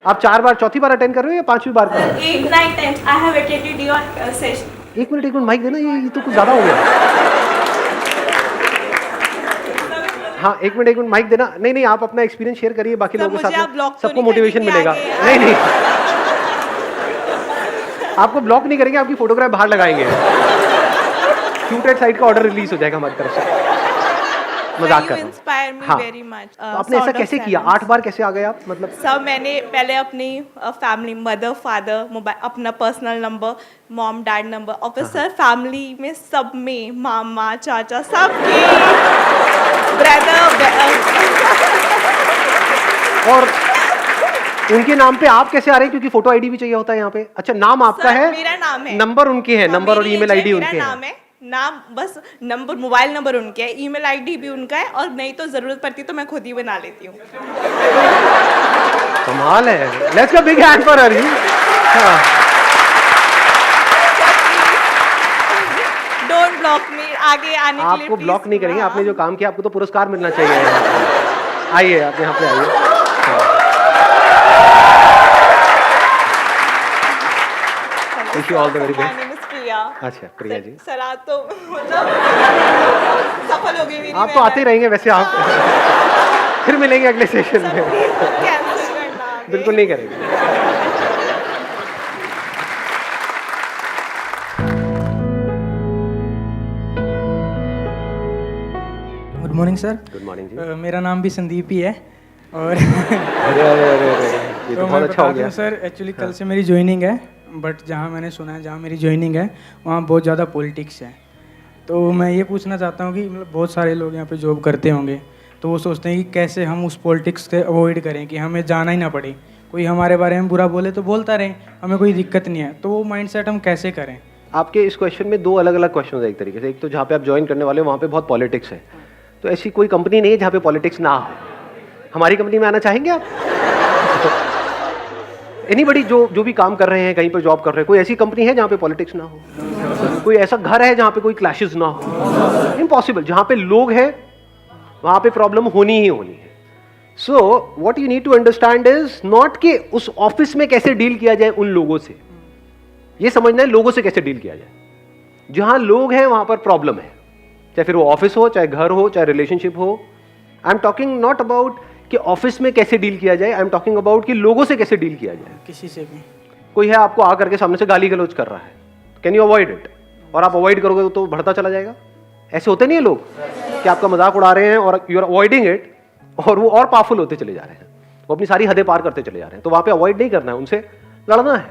आप 4 बार, चौथी बार अटेंड कर रहे हो या 5वीं बार कर रहे हो? 8, 9, 10 I have attended your session. एक मिनट माइक देना, ये तो कुछ ज्यादा हो गया। हाँ, एक मिनट माइक देना। नहीं आप अपना एक्सपीरियंस शेयर करिए बाकी लोगों के साथ में, सबको मोटिवेशन मिलेगा। नहीं आपको ब्लॉक नहीं करेंगे, आपकी फोटोग्राफ बाहर लगाएंगे। शूटेड साइड का ऑर्डर रिलीज हो जाएगा हमारी तरफ से। मजाक कर रहा हूँ। हाँ, तो आपने ऐसा कैसे किया? 8 बार कैसे आ गए आप? मतलब सब मैंने पहले अपनी फैमिली, मदर, फादर, मोबाइल, अपना personal number, mom dad number, और फिर सर फैमिली में सब में मामा चाचा सबके ब्रदर और उनके नाम पे आप कैसे आ रहे हैं? क्योंकि फोटो आईडी भी चाहिए होता है यहाँ पे। अच्छा, नाम आपका है, मेरा नाम है, नंबर उनके हैं, नंबर और ईमेल आईडी उनके नाम हैं। है, नाम बस नंबर, मोबाइल नंबर उनके है, ईमेल आईडी भी उनका है, और नहीं तो जरूरत पड़ती तो मैं खुद ही बना लेती हूँ। कमाल है। Let's give big hand for her. Don't block me, आगे आने के लिए आपको ब्लॉक नहीं करेंगे, आपने जो काम किया आपको तो पुरस्कार मिलना चाहिए। आइए, आप यहाँ पे आइए। Wish you all the very best. अच्छा, प्रिया जी। सर आज तो मतलब सफल हो गई मेरी। आप तो आते रहेंगे वैसे, आप फिर मिलेंगे अगले सेशन में। कैंसिल करना आगे। बिल्कुल नहीं करेंगे। Good morning sir. Good morning ji. मेरा नाम भी संदीप ही है और अरे ये तो बहुत अच्छा हो गया सर। एक्चुअली कल से मेरी ज्वाइनिंग है, बट जहाँ मैंने सुना है जहाँ मेरी ज्वाइनिंग है वहाँ बहुत ज़्यादा पॉलिटिक्स है। तो मैं ये पूछना चाहता हूँ कि मतलब बहुत सारे लोग यहाँ पे जॉब करते होंगे तो वो सोचते हैं कि कैसे हम उस पॉलिटिक्स से अवॉइड करें कि हमें जाना ही ना पड़े, कोई हमारे बारे में बुरा बोले तो बोलता रहे, हमें कोई दिक्कत नहीं है। तो वो माइंडसेट हम कैसे करें? आपके इस क्वेश्चन में 2 अलग अलग क्वेश्चन है एक तरीके से। एक तो जहाँ पे आप ज्वाइन करने वाले हो वहाँ पे बहुत पॉलिटिक्स है, तो ऐसी कोई कंपनी नहीं है जहाँ पे पॉलिटिक्स ना हो। हमारी कंपनी में आना चाहेंगे आप? एनीबडी जो भी काम कर रहे हैं, कहीं पर जॉब कर रहे हैं, कोई ऐसी कंपनी है जहाँ पे पॉलिटिक्स ना हो? कोई ऐसा घर है जहाँ पे कोई क्लैशेस ना हो? इम्पॉसिबल। जहाँ पे लोग हैं वहाँ पे प्रॉब्लम होनी ही होनी है। So what you need to understand is not कि उस ऑफिस में कैसे डील किया जाए उन लोगों से, ये समझना है लोगों से कैसे डील किया जाए। जहाँ लोग हैं वहाँ पर प्रॉब्लम है, चाहे फिर वो ऑफिस हो, चाहे घर हो, चाहे रिलेशनशिप हो। I am talking not about कि ऑफिस में कैसे डील किया जाए, आई एम टॉकिंग अबाउट कि लोगों से कैसे डील किया जाए। किसी से भी कोई है आपको आकर के सामने से गाली गलौज कर रहा है, कैन यू अवॉइड इट? और आप अवॉइड करोगे तो बढ़ता चला जाएगा। ऐसे होते नहीं है लोग कि आपका मजाक उड़ा रहे हैं और यू आर अवॉइडिंग इट, और वो और पावरफुल होते चले जा रहे हैं, वो अपनी सारी हदें पार करते चले जा रहे हैं। तो वहां पे अवॉइड नहीं करना है, उनसे लड़ना है।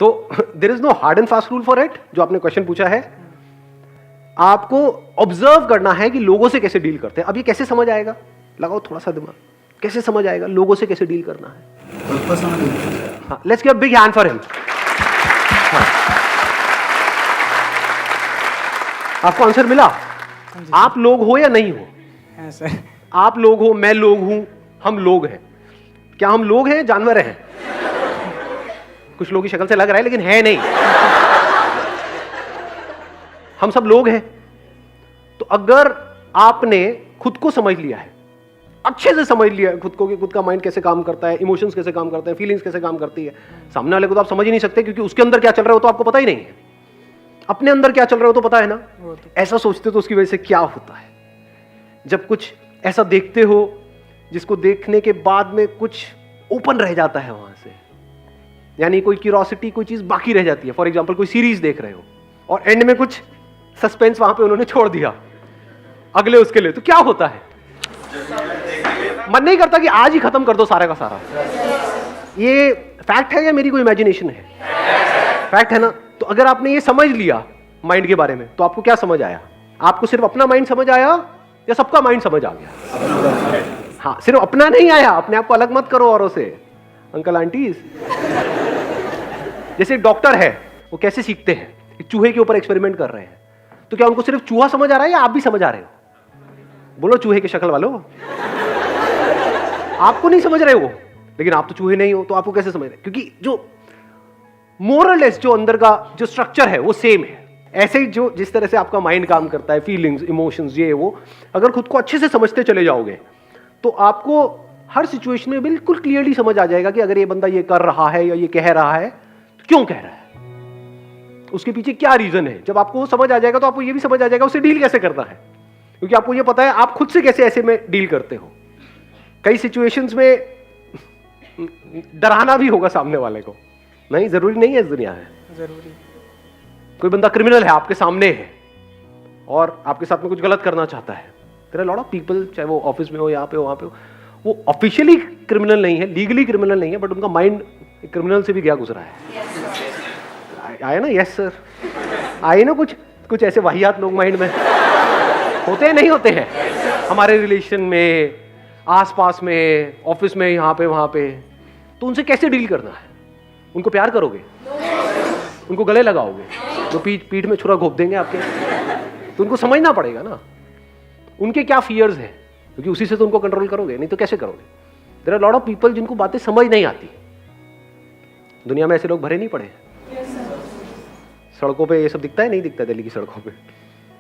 तो there is no hard and fast rule for it. जो आपने क्वेश्चन पूछा है, आपको ऑब्जर्व करना है कि लोगों से कैसे डील करते हैं। अब ये कैसे समझ आएगा? लगाओ थोड़ा सा दिमाग, कैसे समझ आएगा लोगों से कैसे डील करना है? हाँ, let's give big hand for him. आपको आंसर मिला? आप लोग हो या नहीं हो? हैं सर। आप लोग हो, मैं लोग हूं, हम लोग हैं। क्या हम लोग हैं, जानवर हैं? कुछ लोगों की शक्ल से लग रहा है लेकिन है नहीं। हम सब लोग हैं। तो अगर आपने खुद को समझ लिया है, अच्छे से समझ लिया है खुद को कि खुद का माइंड कैसे काम करता है, इमोशंस कैसे काम करते हैं, फीलिंग्स कैसे काम करती है, सामने वाले को तो आप समझ ही नहीं सकते क्योंकि उसके अंदर क्या चल रहा है वो तो आपको पता ही नहीं है। अपने अंदर क्या चल रहा है वो तो पता है ना। ऐसा सोचते तो उसकी वजह से क्या होता है, जब कुछ ऐसा देखते हो जिसको देखने के बाद में कुछ ओपन रह जाता है वहां से, यानी कोई क्यूरोसिटी, कोई चीज बाकी रह जाती है। फॉर एग्जांपल कोई सीरीज देख रहे हो और एंड में कुछ सस्पेंस वहां पे उन्होंने छोड़ दिया अगले उसके लिए, तो क्या होता है? मन नहीं करता कि आज ही खत्म कर दो सारा का सारा। ये फैक्ट है या मेरी कोई इमेजिनेशन है? फैक्ट है ना। तो अगर आपने ये समझ लिया माइंड के बारे में, तो आपको क्या समझ आया? आपको सिर्फ अपना माइंड समझ आया या सबका माइंड समझ आ गया? हाँ, सिर्फ अपना नहीं आया। अपने आप को अलग मत करो औरों से। अंकल आंटीज, जैसे डॉक्टर है, वो कैसे सीखते हैं? एक चूहे के ऊपर एक्सपेरिमेंट कर रहे हैं, तो क्या उनको सिर्फ चूहा समझ आ रहा है या आप भी समझ आ रहे हो? बोलो चूहे की शक्ल वालों। आपको नहीं समझ रहे हो, लेकिन आप तो चूहे नहीं हो, तो आपको कैसे समझ रहे? क्योंकि जो मोरलेस जो अंदर का जो स्ट्रक्चर है वो सेम है। ऐसे ही जो जिस तरह से आपका माइंड काम करता है, फीलिंग्स, इमोशंस, ये वो, अगर खुद को अच्छे से समझते चले जाओगे तो आपको हर सिचुएशन में बिल्कुल क्लियरली समझ आ जाएगा कि अगर ये बंदा ये कर रहा है या ये कह रहा है तो क्यों कह रहा है, उसके पीछे क्या रीजन है। जब आपको वो समझ आ जाएगा तो आपको ये भी समझ आ जाएगा उसे डील कैसे करना है, क्योंकि आपको ये पता है आप खुद से कैसे ऐसे में डील करते हो। कई सिचुएशंस में डराना भी होगा सामने वाले को, नहीं जरूरी नहीं है इस दुनिया में। ज़रूरी। कोई बंदा क्रिमिनल है आपके सामने है और आपके साथ में कुछ गलत करना चाहता है, there are lot of people, चाहे वो ऑफिस में हो, यहाँ पे हो, वहाँ पे हो, वो ऑफिशियली क्रिमिनल नहीं है, लीगली क्रिमिनल नहीं है, बट उनका माइंड क्रिमिनल से भी गया गुजरा है। आया ना, यस सर, आए ना कुछ कुछ ऐसे वाहियात लोग माइंड में होते हैं, नहीं होते हैं हमारे रिलेशन में, आसपास में, ऑफिस में, यहाँ पे वहाँ पे। तो उनसे कैसे डील करना है? उनको प्यार करोगे, उनको गले लगाओगे, तो पीठ में छुरा घोप देंगे आपके, तो उनको समझना पड़ेगा ना उनके क्या फियर्स हैं, क्योंकि उसी से तो उनको कंट्रोल करोगे, नहीं तो कैसे करोगे। There are lot of people जिनको बातें समझ नहीं आती। दुनिया में ऐसे लोग भरे नहीं पड़े। सड़कों पे ये सब दिखता है, नहीं दिखता दिल्ली की सड़कों पे,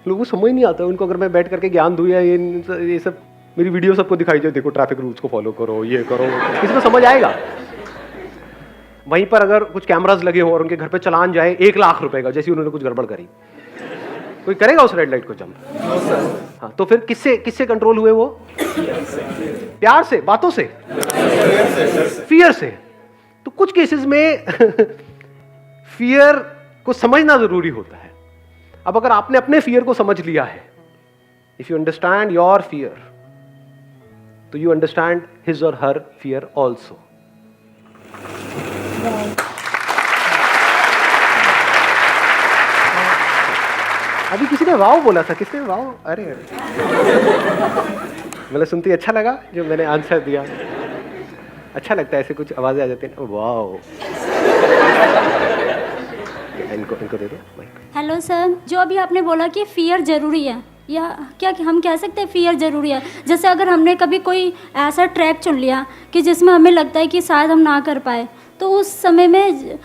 लोगों को समझ नहीं आता। उनको अगर मैं बैठ करके ज्ञान दूँ या ये सब मेरी वीडियो सबको दिखाई जाए, देखो ट्रैफिक रूल्स को फॉलो करो, ये करो, किसी को समझ आएगा? वहीं पर अगर कुछ कैमरास लगे हो और उनके घर पे चालान जाए 1 लाख रुपए का, जैसे उन्होंने कुछ गड़बड़ करी, कोई करेगा उस रेड लाइट को जंप? हाँ, तो फिर किससे कंट्रोल हुए वो? प्यार से, बातों से, फियर से। तो कुछ केसेस में फियर को समझना जरूरी होता है। अब अगर आपने अपने फियर को समझ लिया है, if you understand your fear, तो यू अंडरस्टैंड हिज और हर फियर ऑल्सो। अभी किसी ने वाव बोला था, किसने वाव? अरे मतलब सुनते ही अच्छा लगा जो मैंने आंसर दिया। अच्छा लगता है ऐसे कुछ आवाजें आ जाती हैं, वाव। इनको दे दो माइक। हेलो सर, जो अभी आपने बोला कि फियर ज़रूरी है, या क्या हम कह सकते हैं फियर ज़रूरी है? जैसे अगर हमने कभी कोई ऐसा ट्रैक चुन लिया कि जिसमें हमें लगता है कि शायद हम ना कर पाए, तो उस समय में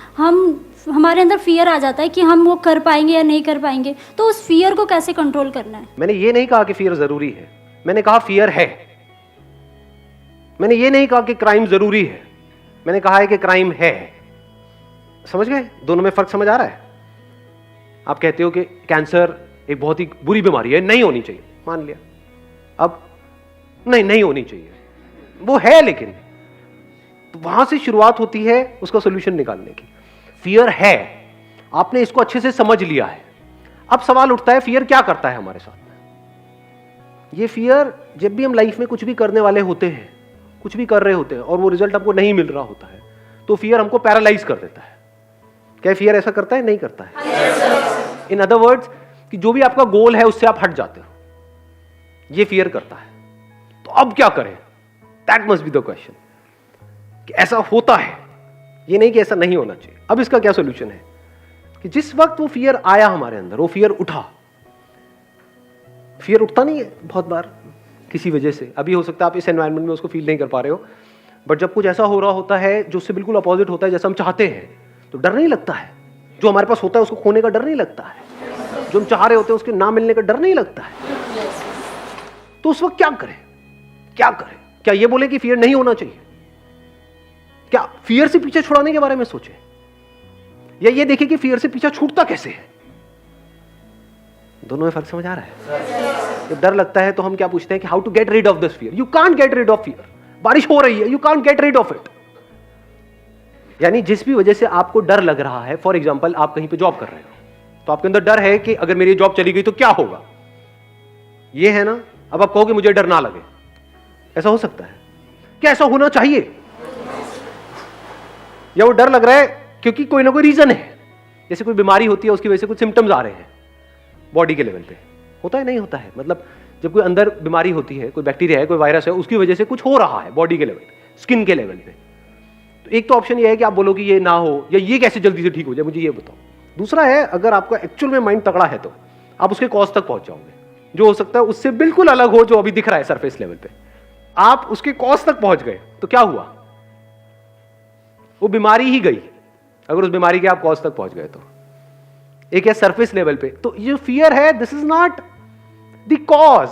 हमारे अंदर फियर आ जाता है कि हम वो कर पाएंगे या नहीं कर पाएंगे। तो उस फियर को कैसे कंट्रोल करना है? मैंने ये नहीं कहा कि फियर जरूरी है, मैंने कहा फियर है। मैंने ये नहीं कहा कि क्राइम जरूरी है, मैंने कहा है कि क्राइम है। समझ गए? दोनों में फर्क समझ आ रहा है? आप कहते हो कि कैंसर एक बहुत ही बुरी बीमारी है, नहीं होनी चाहिए, मान लिया। अब नहीं होनी चाहिए, वो है, लेकिन तो वहां से शुरुआत होती है उसका सॉल्यूशन निकालने की। फियर है, आपने इसको अच्छे से समझ लिया है। अब सवाल उठता है फियर क्या करता है हमारे साथ में। ये फियर, जब भी हम लाइफ में कुछ भी करने वाले होते हैं, कुछ भी कर रहे होते हैं और वो रिजल्ट हमको नहीं मिल रहा होता है, तो फियर हमको पैरालाइज कर देता है। क्या फियर ऐसा करता है? नहीं करता है। इन अदर वर्ड्स, कि जो भी आपका गोल है उससे आप हट जाते हो, ये फियर करता है। तो अब क्या करें? That must be the question, कि ऐसा होता है, ये नहीं कि ऐसा नहीं होना चाहिए। अब इसका क्या सोल्यूशन है? कि जिस वक्त वो फियर आया हमारे अंदर, वो फियर उठा। फियर उठता नहीं है बहुत बार किसी वजह से। अभी हो सकता है आप इस एनवायरनमेंट में उसको फील नहीं कर पा रहे हो, बट जब कुछ ऐसा हो रहा होता है जो उससे बिल्कुल अपोजिट होता है जैसा हम चाहते हैं, तो डर नहीं लगता है। जो हमारे पास होता है उसको खोने का डर नहीं लगता है, जो हम चाह रहे होते हैं उसके ना मिलने का डर नहीं लगता है। तो उस वक्त क्या करें? क्या करें? क्या ये बोले कि फियर नहीं होना चाहिए? क्या फियर से पीछे छुड़ाने के बारे में सोचे, या ये देखें कि फियर से पीछा छूटता कैसे है? दोनों में फर्क समझ आ रहा है? जब डर लगता है तो हम क्या पूछते हैं कि how to get rid of this fear. You can't get rid of fear. बारिश हो रही है, you can't get rid of it. यानी जिस भी वजह से आपको डर लग रहा है, फॉर एग्जाम्पल आप कहीं पे जॉब कर रहे हो, तो आपके अंदर डर है कि अगर मेरी जॉब चली गई तो क्या होगा, ये है ना। अब आप कहोगे मुझे डर ना लगे, ऐसा हो सकता है? क्या ऐसा होना चाहिए? या वो डर लग रहा है क्योंकि कोई ना कोई रीजन है, जैसे कोई बीमारी होती है उसकी वजह से कुछ सिम्टम्स आ रहे हैं बॉडी के लेवल पे, होता है नहीं होता है? मतलब जब कोई अंदर बीमारी होती है, कोई बैक्टीरिया है, कोई वायरस है, उसकी वजह से कुछ हो रहा है बॉडी के लेवल पे, स्किन के लेवल पे, तो एक तो ऑप्शन ये है कि आप बोलो कि ये ना हो, या ये कैसे जल्दी से ठीक हो जाए, मुझे ये बताओ। दूसरा है, अगर आपका एक्चुअल में माइंड तगड़ा है तो आप उसके कॉज तक पहुंच जाओगे, जो हो सकता है उससे बिल्कुल अलग हो जो अभी दिख रहा है सरफेस लेवल पे। आप उसके कॉज तक पहुंच गए तो क्या हुआ? वो बीमारी ही गई, अगर उस बीमारी के आप कॉज तक पहुंच गए तो। एक है सरफेस लेवल पे, तो ये फियर है, this is not the cause,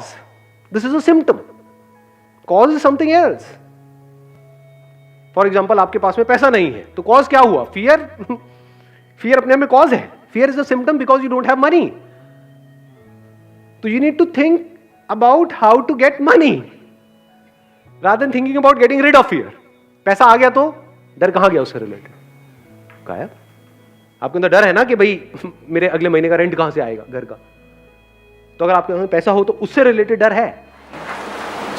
this is a symptom. Cause is something else. For example आपके पास में पैसा नहीं है, तो कॉज क्या हुआ? फियर। फियर अपने में कॉज है। Fear is a symptom because you don't have money. तो you need to think about how to get money rather than thinking about getting rid of fear. पैसा आ गया तो डर कहां गया उससे रिलेटेड? गायब। आपके अंदर डर है ना कि भाई मेरे अगले महीने का रेंट कहां से आएगा घर का। तो अगर आपके अंदर पैसा हो तो उससे रिलेटेड डर है।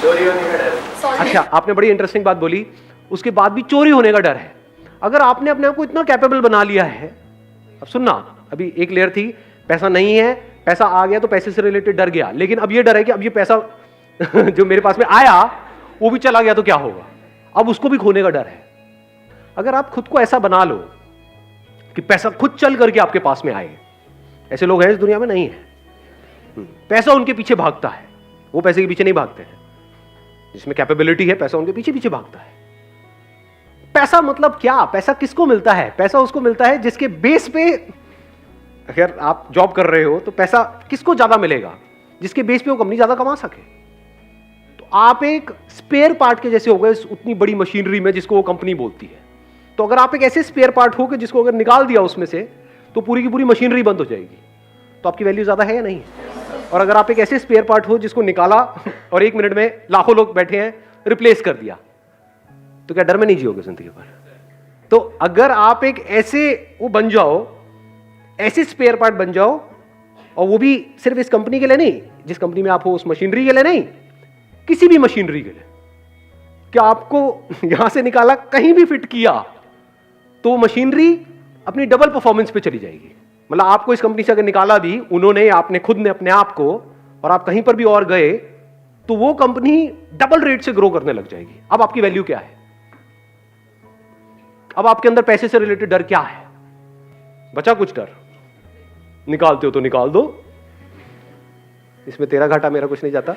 चोरी होने का डर। अच्छा, आपने बड़ी इंटरेस्टिंग बात बोली, उसके बाद भी चोरी होने का डर है। अगर आपने अपने आप को इतना कैपेबल बना लिया है, अब सुनना, अभी एक लेयर थी पैसा नहीं है, पैसा आ गया तो पैसे से रिलेटेड डर गया, लेकिन अब ये डर है कि अब ये पैसा जो मेरे पास में आया वो भी चला गया तो क्या होगा? अब उसको भी खोने का डर है। अगर आप खुद को ऐसा बना लो कि पैसा खुद चल करके आपके पास में आए, ऐसे लोग हैं इस दुनिया में? नहीं है। पैसा उनके पीछे भागता है, वो पैसे के पीछे नहीं भागते हैं। जिसमें कैपेबिलिटी है पैसा उनके पीछे पीछे भागता है। पैसा मतलब क्या? पैसा किसको मिलता है? पैसा उसको मिलता है जिसके बेस पे, अगर आप जॉब कर रहे हो तो पैसा किसको ज्यादा मिलेगा? जिसके बेस पे वो कंपनी ज्यादा कमा सके। तो आप एक स्पेयर पार्ट के जैसे हो गए उतनी बड़ी मशीनरी में जिसको वो कंपनी बोलती है। तो अगर आप एक ऐसे स्पेयर पार्ट हो कि जिसको अगर निकाल दिया उसमें से तो पूरी की पूरी मशीनरी बंद हो जाएगी, तो आपकी वैल्यू ज्यादा है या नहीं? और अगर आप एक ऐसे स्पेयर पार्ट हो जिसको निकाला और 1 मिनट में लाखों लोग बैठे हैं, रिप्लेस कर दिया, तो क्या डर में नहीं जियोगे जिंदगी भर? तो अगर आप एक ऐसे वो बन जाओ, ऐसे स्पेयर पार्ट बन जाओ, और वो भी सिर्फ इस कंपनी के लिए नहीं, जिस कंपनी में आप हो उस मशीनरी के लिए नहीं, किसी भी मशीनरी के लिए, कि आपको यहां से निकाला कहीं भी फिट किया तो मशीनरी अपनी डबल परफॉर्मेंस पे चली जाएगी। मतलब आपको इस कंपनी से अगर निकाला भी उन्होंने या आपने खुद ने अपने आप को, और आप कहीं पर भी और गए, तो वो कंपनी डबल रेट से ग्रो करने लग जाएगी। अब आपकी वैल्यू क्या है? अब आपके अंदर पैसे से रिलेटेड डर क्या है? बचा कुछ डर? निकालते हो तो निकाल दो, इसमें तेरा घाटा मेरा कुछ नहीं जाता।